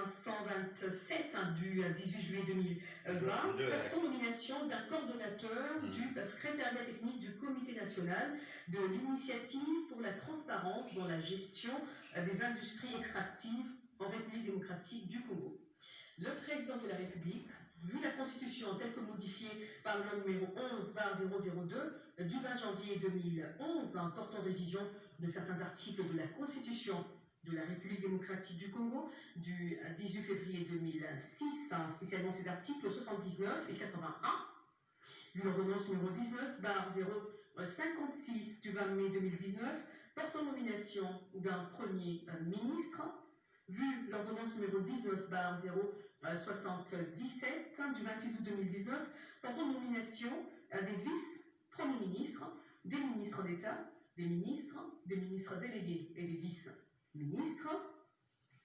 127 du 18 juillet 2020 portant nomination d'un coordonnateur du secrétariat technique du Comité national de l'initiative pour la transparence dans la gestion des industries extractives en République démocratique du Congo. Le président de la République, vu la Constitution telle que modifiée par la loi numéro 11/002 du 20 janvier 2011 portant révision de certains articles de la Constitution de la République démocratique du Congo du 18 février 2006, spécialement ses articles 79 et 81, vu l'ordonnance numéro 19/056 du 20 mai 2019 portant nomination d'un Premier ministre, vu l'ordonnance numéro 19/077 du 26 août 2019 portant nomination des vice-premiers ministres, des ministres d'État, des ministres délégués et des vice-ministres,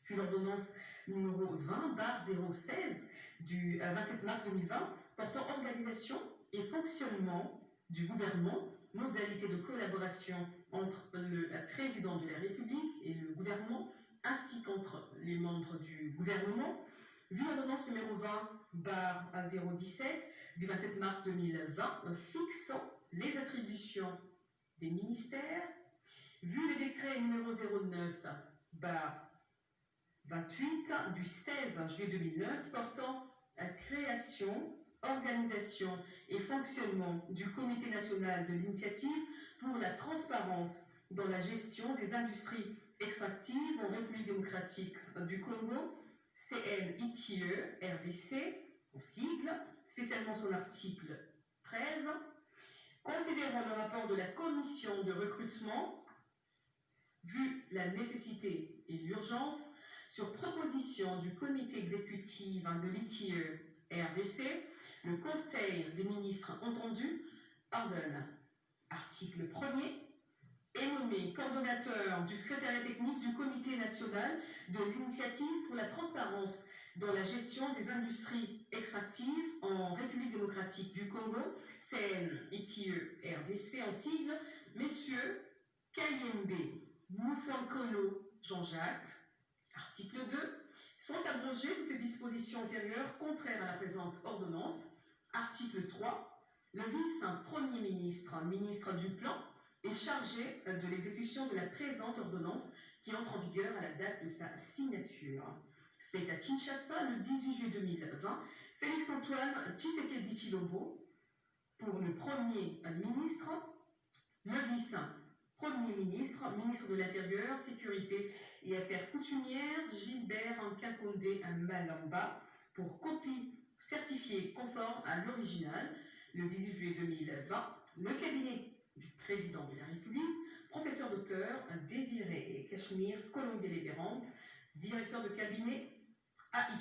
puis l'ordonnance numéro 20/016 du 27 mars 2020 portant organisation et fonctionnement du gouvernement, modalités de collaboration entre le président de la République et le gouvernement, ainsi qu'entre les membres du gouvernement, vu l'ordonnance numéro 20/017 du 27 mars 2020 fixant les attributions des ministères, vu les décrets numéro 09/28 du 16 juillet 2009 portant création, organisation et fonctionnement du Comité national de l'initiative pour la transparence dans la gestion des industries extractives en République démocratique du Congo, CNITIE RDC, en sigle, spécialement son article 13, considérant le rapport de la commission de recrutement, vu la nécessité et l'urgence, sur proposition du comité exécutif de l'ITIE RDC, le Conseil des ministres entendu ordonne, article 1er, est nommé coordonnateur du secrétariat technique du Comité national de l'initiative pour la transparence dans la gestion des industries extractives en République démocratique du Congo, CNITIE RDC en sigle, messieurs Kayembe Moufankolo Jean-Jacques, article 2, sont abrogées toutes les dispositions antérieures contraires à la présente ordonnance. Article 3, le vice-premier ministre, ministre du Plan, est chargé de l'exécution de la présente ordonnance qui entre en vigueur à la date de sa signature. Fait à Kinshasa le 18 juillet 2020, Félix-Antoine Tshisekedi Tshilombo pour le Premier ministre, le vice-premier ministre, ministre de l'Intérieur, Sécurité et Affaires coutumières, Gilbert Nkakonde Malamba, pour copie certifiée conforme à l'original, le 18 juillet 2020, le cabinet du président de la République, professeur docteur Désiré Cachemire Colombier-Libérante, directeur de cabinet AI.